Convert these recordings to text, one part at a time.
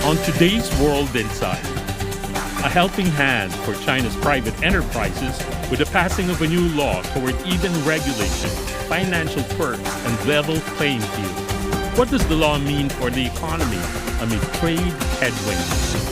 On today's World Inside, a helping hand for China's private enterprises with the passing of a new law toward even regulation, financial perks, and level playing field. What does the law mean for the economy amid trade headwinds?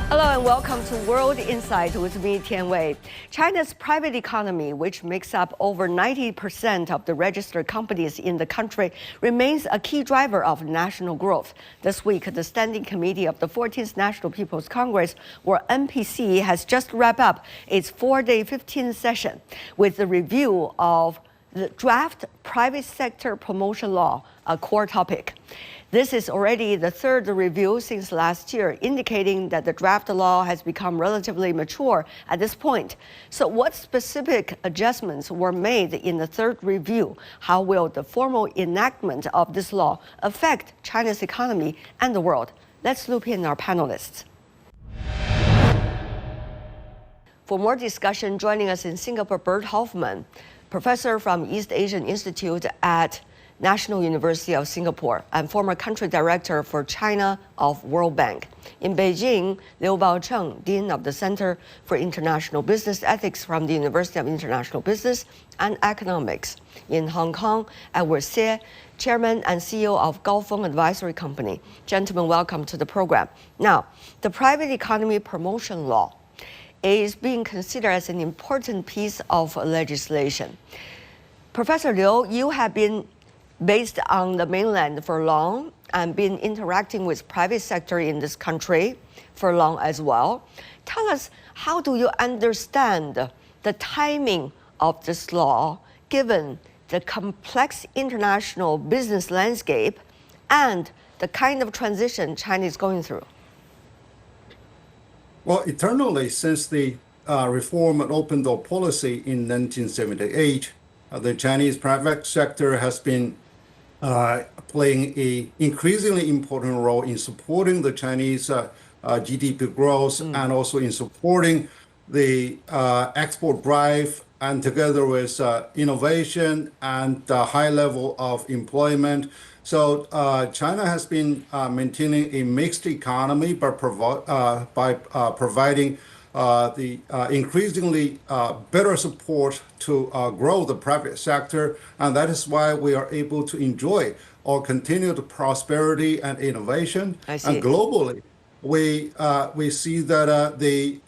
Hello and welcome to World Insight with me, Tian Wei. China's private economy, which makes up over 90% of the registered companies in the country, remains a key driver of national growth. This week, the Standing Committee of the 14th National People's Congress, or NPC, has just wrapped up its four-day 15th session with the review of the draft private sector promotion law, a core topic. This is already the third review since last year, indicating that the draft law has become relatively mature at this point. So what specific adjustments were made in the third review? How will the formal enactment of this law affect China's economy and the world? Let's loop in our panelists. For more discussion, joining us in Singapore, Bert Hoffman, professor from East Asian Institute at National University of Singapore and former country director for China of World Bank. In Beijing, Liu Baocheng, Dean of the Center for International Business Ethics from the University of International Business and Economics. In Hong Kong, Edward Xie, Chairman and CEO of Gaofeng Advisory Company. Gentlemen, welcome to the program. Now, the private economy promotion law is being considered as an important piece of legislation. Professor Liu, you have been based on the mainland for long and been interacting with private sector in this country for long as well. Tell us, how do you understand the timing of this law given the complex international business landscape and the kind of transition China is going through? Well, eternally since the reform and open door policy in 1978, the Chinese private sector has been playing an increasingly important role in supporting the Chinese GDP growth and also in supporting the export drive, and together with innovation and high level of employment. So China has been maintaining a mixed economy by providing the increasingly better support to grow the private sector, and that is why we are able to enjoy our continued prosperity and innovation. And globally, we see that the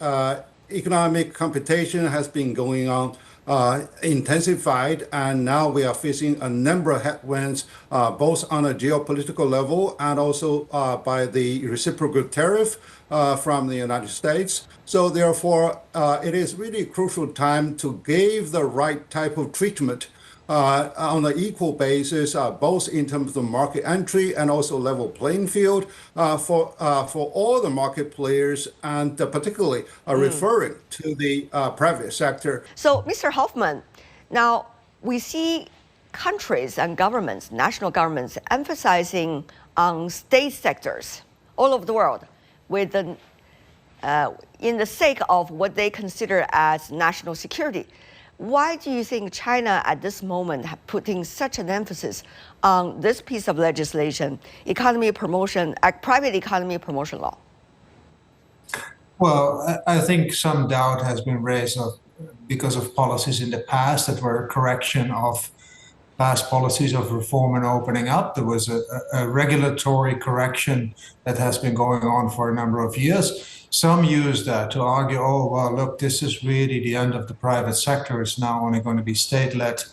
economic competition has been going on intensified, and now we are facing a number of headwinds, both on a geopolitical level and also by the reciprocal tariff from the United States. So therefore, it is really a crucial time to give the right type of treatment on an equal basis, both in terms of market entry and also level playing field for all the market players, and particularly referring to the private sector. So, Mr. Hoffman, now we see countries and governments, national governments, emphasizing on state sectors all over the world with in the sake of what they consider as national security. Why do you think China at this moment putting such an emphasis on this piece of legislation, economy promotion, private economy promotion law? Well, I think some doubt has been raised because of policies in the past that were a correction of past policies of reform and opening up. There was a regulatory correction that has been going on for a number of years. Some use that to argue, oh, well, look, this is really the end of the private sector. It's now only going to be state-led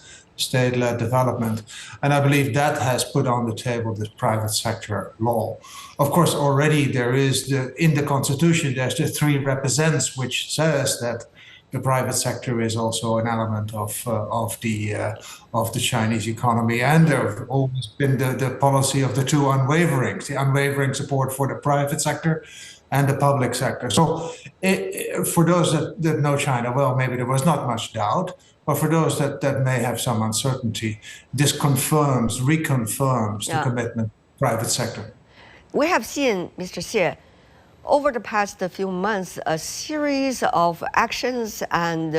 development. And I believe that has put on the table this private sector law. Of course, already there is in the Constitution, there's the 3 represents, which says that the private sector is also an element of the Chinese economy, and there have always been the policy of the 2 unwaverings, the unwavering support for the private sector and the public sector. So for those that know China well, maybe there was not much doubt, but for those that may have some uncertainty, this reconfirms the commitment to the private sector. We have seen, Mr. Xie, over the past few months, a series of actions and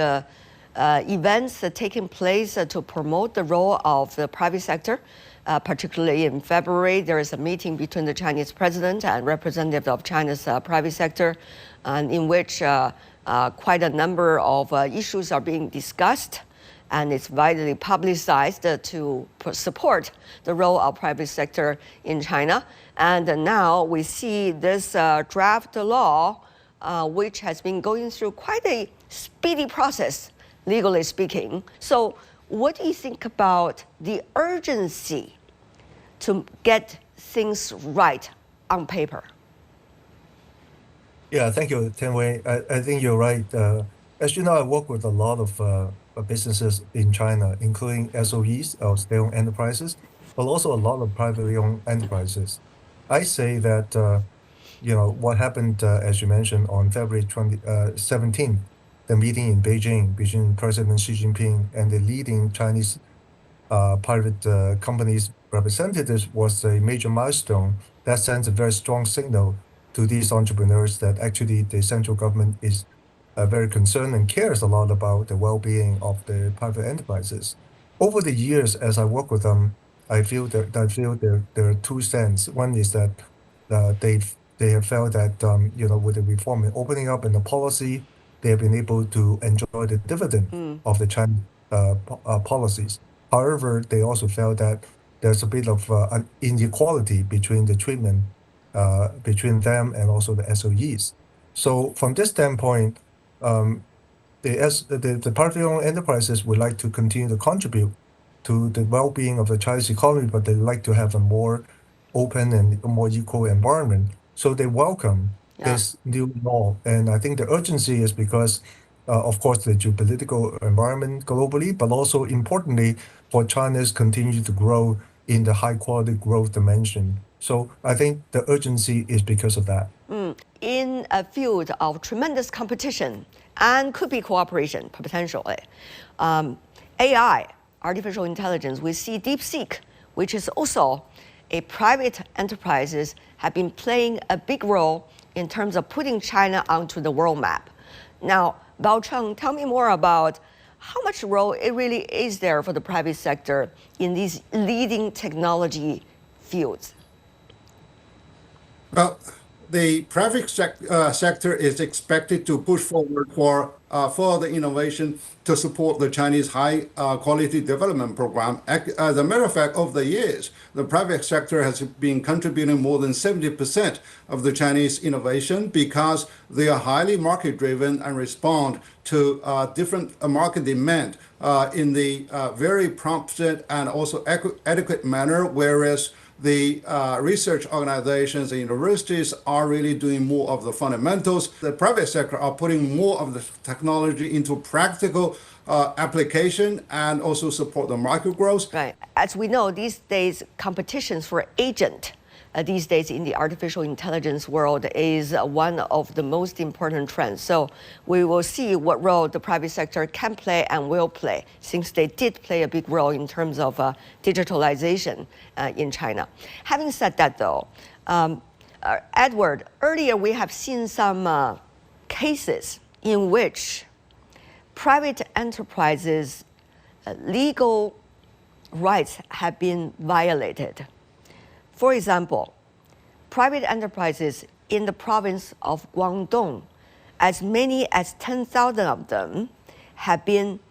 events taking place to promote the role of the private sector. Particularly in February, there is a meeting between the Chinese president and representative of China's private sector, in which quite a number of issues are being discussed, and it's widely publicized to support the role of private sector in China. And now we see this draft law, which has been going through quite a speedy process, legally speaking. So what do you think about the urgency to get things right on paper? Yeah, thank you, Tenwei. I think you're right. As you know, I work with a lot of businesses in China, including SOEs, or state-owned enterprises, but also a lot of privately owned enterprises. I say that, what happened, as you mentioned, on February 17th, the meeting in Beijing between President Xi Jinping and the leading Chinese private companies representatives was a major milestone that sends a very strong signal to these entrepreneurs that actually the central government is very concerned and cares a lot about the well-being of the private enterprises. Over the years, as I work with them, I feel there are two sense. One is that they have felt that with the reform and opening up and the policy, they have been able to enjoy the dividend of the Chinese policies. However, they also felt that there's a bit of an inequality between the treatment between them and also the SOEs. So from this standpoint, the privately owned enterprises would like to continue to contribute to the well-being of the Chinese economy, but they like to have a more open and more equal environment. So they welcome this new law. And I think the urgency is because, of course, the geopolitical environment globally, but also importantly, for China's continue to grow in the high-quality growth dimension. So I think the urgency is because of that. In a field of tremendous competition and could be cooperation potentially, AI, artificial intelligence, we see DeepSeek, which is also a private enterprises, have been playing a big role in terms of putting China onto the world map. Now, Bao Cheng, tell me more about how much role it really is there for the private sector in these leading technology fields. Well, the private sector is expected to push forward for further innovation to support the Chinese high-quality development program. As a matter of fact, over the years, the private sector has been contributing more than 70% of the Chinese innovation because they are highly market-driven and respond to different market demand in the very prompted and also adequate manner, whereas the research organizations and universities are really doing more of the fundamentals. The private sector are putting more of the technology into practical application and also support the market growth. Right. As we know, these days, competitions for agent these days in the artificial intelligence world is one of the most important trends. So we will see what role the private sector can play and will play, since they did play a big role in terms of digitalization in China. Having said that, though, Edward, earlier we have seen some cases in which private enterprises' legal rights have been violated. For example, private enterprises in the province of Guangdong, as many as 10,000 of them, have been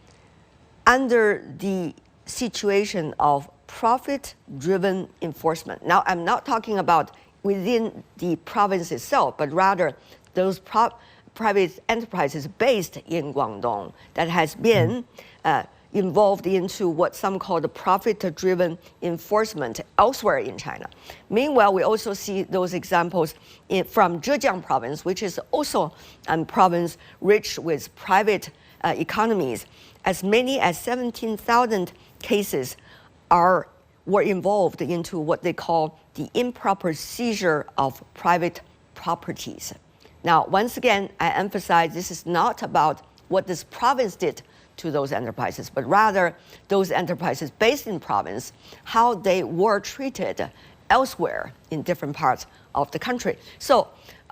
under the situation of profit-driven enforcement. Now, I'm not talking about within the province itself, but rather those private enterprises based in Guangdong that has been involved into what some call the profit-driven enforcement elsewhere in China. Meanwhile, we also see those examples from Zhejiang province, which is also a province rich with private economies. As many as 17,000 cases were involved into what they call the improper seizure of private properties. Now, once again, I emphasize this is not about what this province did to those enterprises, but rather those enterprises based in province, how they were treated elsewhere in different parts of the country. So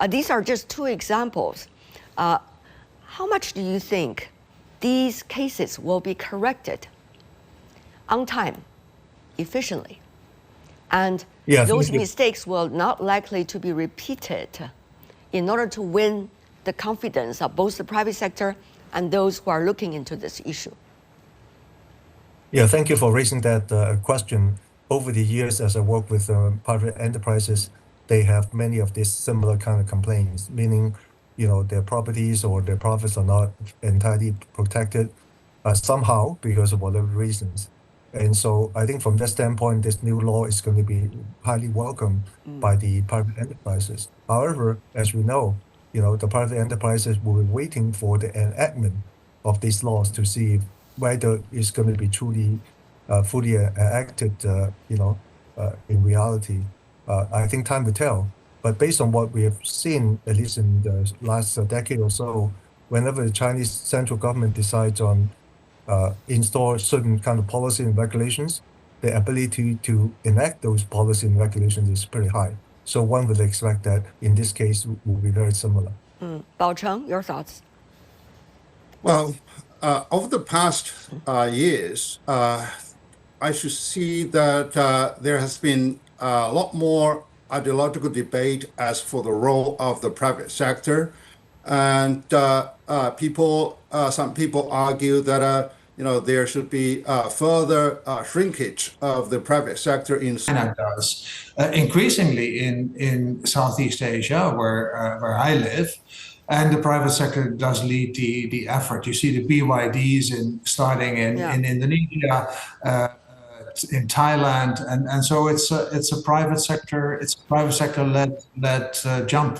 these are just two examples. How much do you think these cases will be corrected on time, efficiently, and those mistakes will not likely to be repeated in order to win the confidence of both the private sector and those who are looking into this issue? Yeah, thank you for raising that question. Over the years, as I work with private enterprises, they have many of these similar kind of complaints, meaning, their properties or their profits are not entirely protected somehow because of whatever reasons. And so I think from that standpoint, this new law is going to be highly welcomed by the private enterprises. However, as we know, the private enterprises will be waiting for the enactment of these laws to see whether it's going to be truly fully enacted, in reality. I think time will tell. But based on what we have seen, at least in the last decade or so, whenever the Chinese central government decides on install certain kind of policy and regulations, the ability to enact those policy and regulations is pretty high. So one would expect that in this case will be very similar. Bao Cheng, your thoughts? Well, over the past years, I should see that there has been a lot more ideological debate as for the role of the private sector, and some people argue that there should be further shrinkage of the private sector in China does. Increasingly in Southeast Asia, where I live, and the private sector does lead the effort. You see the BYDs starting in Indonesia, in Thailand, and so it's a private sector led jump.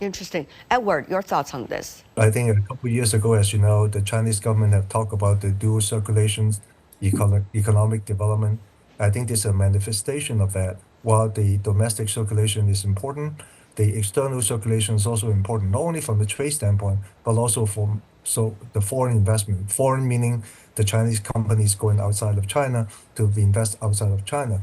Interesting. Edward, your thoughts on this? I think a couple of years ago, as you know, the Chinese government have talked about the dual circulations, economic development. I think this is a manifestation of that. While the domestic circulation is important, the external circulation is also important, not only from the trade standpoint, but also from the foreign investment. Foreign meaning the Chinese companies going outside of China to invest outside of China.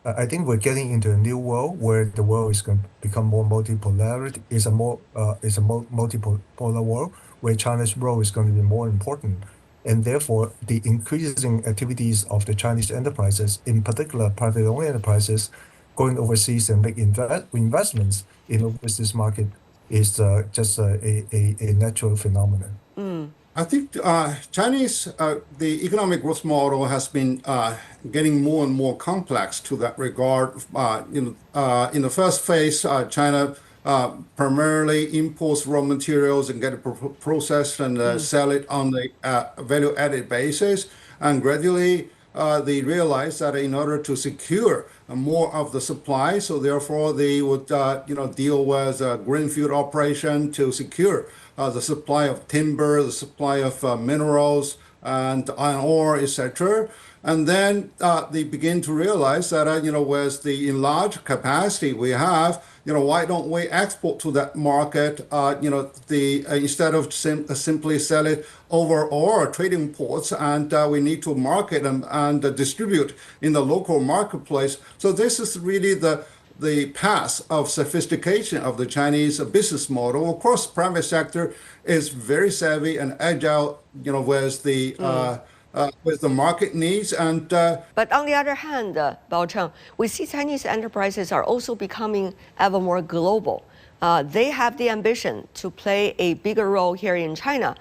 I think we're getting into a new world where the world is going to become more multipolar. It's a multipolar world where China's role is going to be more important. And therefore, the increasing activities of the Chinese enterprises, in particular private-owned enterprises, going overseas and make investments in overseas market is just a natural phenomenon. I think Chinese, the economic growth model has been getting more and more complex to that regard. In the first phase, China primarily imports raw materials and get it processed and sell it on the value-added basis. And gradually, they realized that in order to secure more of the supply, so therefore they would deal with greenfield operation to secure the supply of timber, the supply of minerals and iron ore, etc. And then they begin to realize that with the enlarged capacity we have, why don't we export to that market? Instead of simply sell it over our trading ports, and we need to market them and distribute in the local marketplace. So this is really the path of sophistication of the Chinese business model. Of course, private sector is very savvy and agile, with the market needs. And but on the other hand, Bao Cheng, we see Chinese enterprises are also becoming ever more global. They have the ambition to play a bigger role here in China,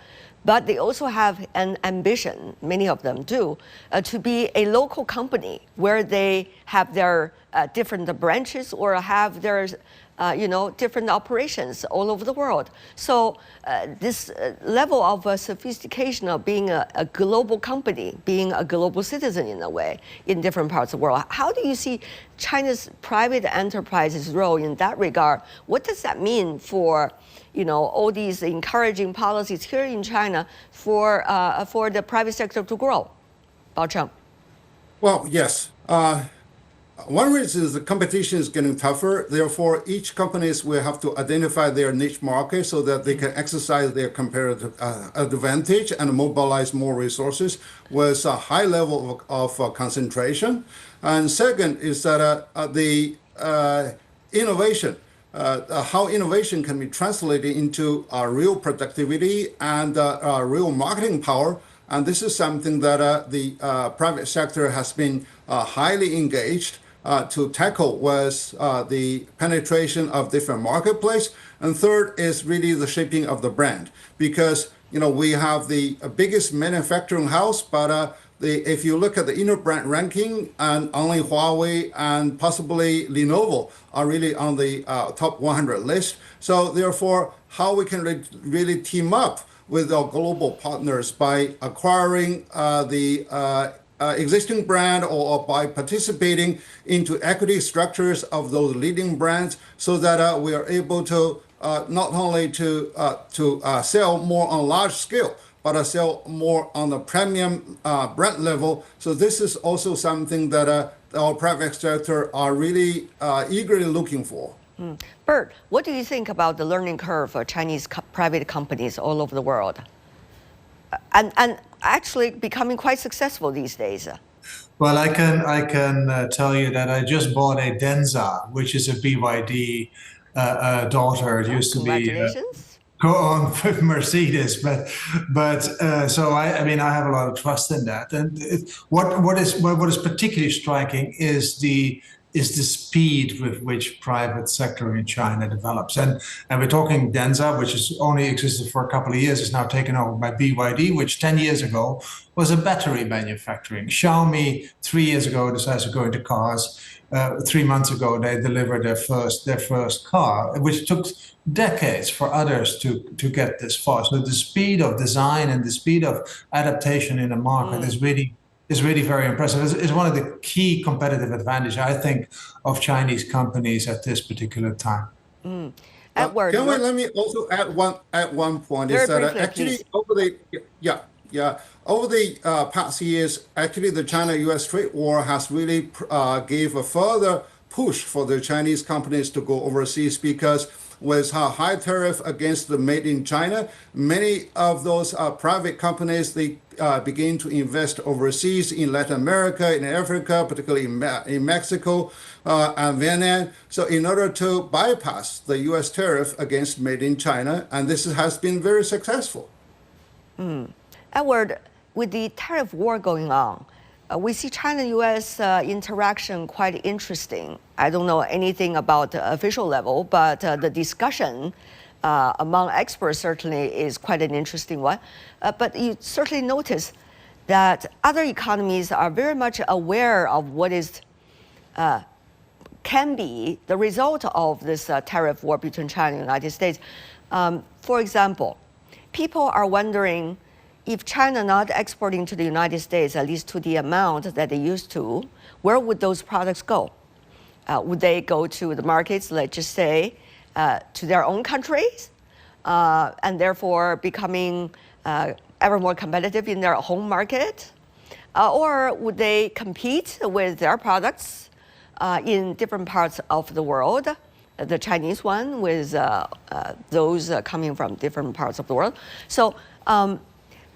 but they also have an ambition, many of them do, to be a local company where they have their different branches or have their different operations all over the world. So this level of sophistication of being a global company, being a global citizen in a way, in different parts of the world. How do you see China's private enterprises' role in that regard? What does that mean for all these encouraging policies here in China for the private sector to grow? Bao Cheng. Well, yes. One reason is the competition is getting tougher. Therefore, each companies will have to identify their niche market so that they can exercise their comparative advantage and mobilize more resources with a high level of concentration. And second is that the innovation how innovation can be translated into real productivity and real marketing power. And this is something that the private sector has been highly engaged to tackle with the penetration of different marketplace. And third is really the shaping of the brand, because we have the biggest manufacturing house, but if you look at the inner brand ranking, and only Huawei and possibly Lenovo are really on the top 100 list. So therefore, how we can really team up with our global partners by acquiring the existing brand or by participating into equity structures of those leading brands, so that we are able to not only to sell more on large scale, but sell more on the premium brand level. So this is also something that our private sector are really eagerly looking for. Bert, what do you think about the learning curve for Chinese private companies all over the world? And actually becoming quite successful these days. Well, I can tell you that I just bought a Denza, which is a BYD daughter. It used to be Congratulations. go on with Mercedes, but so I mean I have a lot of trust in that. And what is particularly striking is the speed with which private sector in China develops. And we're talking Denza, which has only existed for a couple of years, is now taken over by BYD, which 10 years ago was a battery manufacturing. Xiaomi 3 years ago decided to go into cars. 3 months ago, they delivered their first car, which took decades for others to get this far. So the speed of design and the speed of adaptation in the market is really very impressive. It's one of the key competitive advantages, I think, of Chinese companies at this particular time. Edward, Let me also add one point. Very Is that briefly, actually please. over the past years, actually the China-U.S. trade war has really gave a further push for the Chinese companies to go overseas, because with high tariff against the made in China, many of those private companies, they begin to invest overseas in Latin America, in Africa, particularly in Mexico and Vietnam. So in order to bypass the U.S. tariff against made in China, and this has been very successful. Edward, with the tariff war going on, we see China-U.S. Interaction quite interesting. I don't know anything about the official level, but the discussion among experts certainly is quite an interesting one. But you certainly notice that other economies are very much aware of what is can be the result of this tariff war between China and the United States. For example, people are wondering, if China not exporting to the United States, at least to the amount that they used to, where would those products go? Would they go to the markets, let's just say, to their own countries, and therefore becoming ever more competitive in their home market? Or would they compete with their products in different parts of the world, the Chinese one with those coming from different parts of the world? So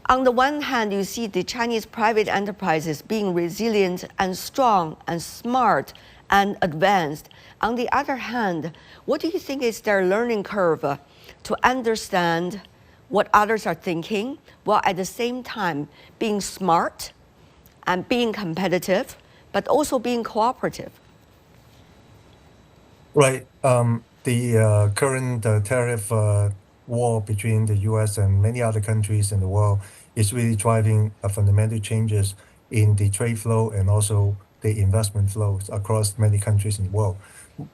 on the one hand, you see the Chinese private enterprises being resilient and strong and smart and advanced. On the other hand, what do you think is their learning curve to understand what others are thinking, while at the same time being smart and being competitive, but also being cooperative? Right. The current tariff war between the U.S. and many other countries in the world is really driving fundamental changes in the trade flow and also the investment flows across many countries in the world.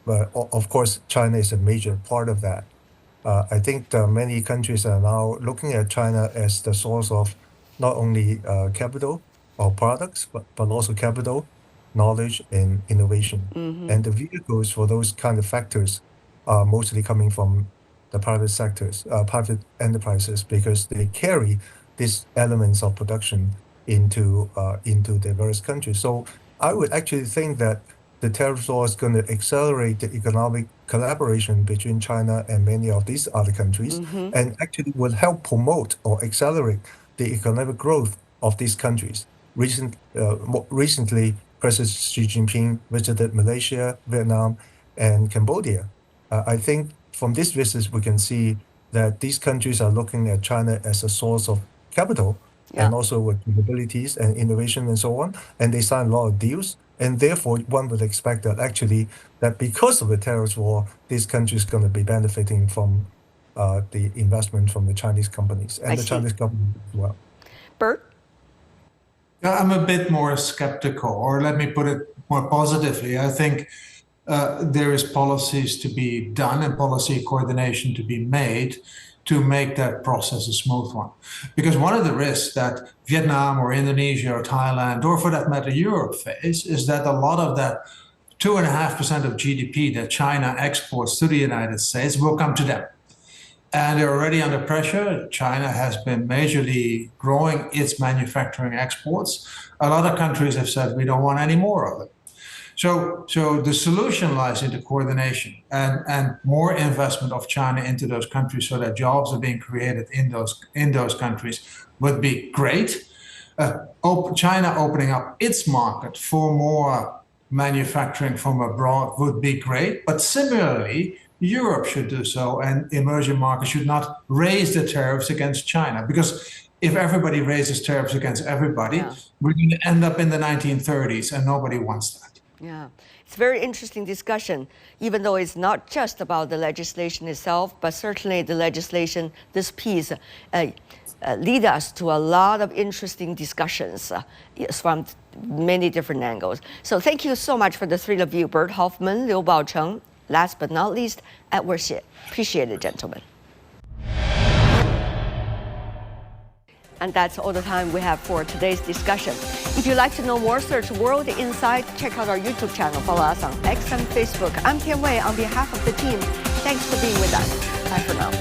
But of course, China is a major part of that. I think many countries are now looking at China as the source of not only capital or products, but also capital, knowledge, and innovation. And the vehicles for those kind of factors are mostly coming from the private sectors, private enterprises, because they carry these elements of production into the various countries. So I would actually think that the tariff law is going to accelerate the economic collaboration between China and many of these other countries, and actually will help promote or accelerate the economic growth of these countries. Recently, President Xi Jinping visited Malaysia, Vietnam, and Cambodia. I think from this visit, we can see that these countries are looking at China as a source of capital and also with capabilities and innovation and so on. And they sign a lot of deals. And therefore, one would expect that actually that because of the tariffs war, these countries going to be benefiting from the investment from the Chinese companies and the Chinese government as well. Bert? I'm a bit more skeptical, or let me put it more positively. I think there is policies to be done and policy coordination to be made to make that process a smooth one. Because one of the risks that Vietnam or Indonesia or Thailand, or for that matter Europe, face is that a lot of that 2.5% of GDP that China exports to the United States will come to them. And they're already under pressure. China has been majorly growing its manufacturing exports. A lot of countries have said we don't want any more of it. So the solution lies in the coordination and more investment of China into those countries so that jobs are being created in those countries would be great. China opening up its market for more manufacturing from abroad would be great. But similarly, Europe should do so, and emerging markets should not raise the tariffs against China, because if everybody raises tariffs against everybody, we're going to end up in the 1930s, and nobody wants that. Yeah, it's a very interesting discussion, even though it's not just about the legislation itself, but certainly the legislation, this piece, lead us to a lot of interesting discussions from many different angles. So thank you so much for the three of you, Bert Hoffman, Liu Baocheng, last but not least, Edward Xie. Appreciate it, gentlemen. And that's all the time we have for today's discussion. If you'd like to know more, search World Insight. Check out our YouTube channel. Follow us on X and Facebook. I'm Tian Wei on behalf of the team. Thanks for being with us. Bye for now.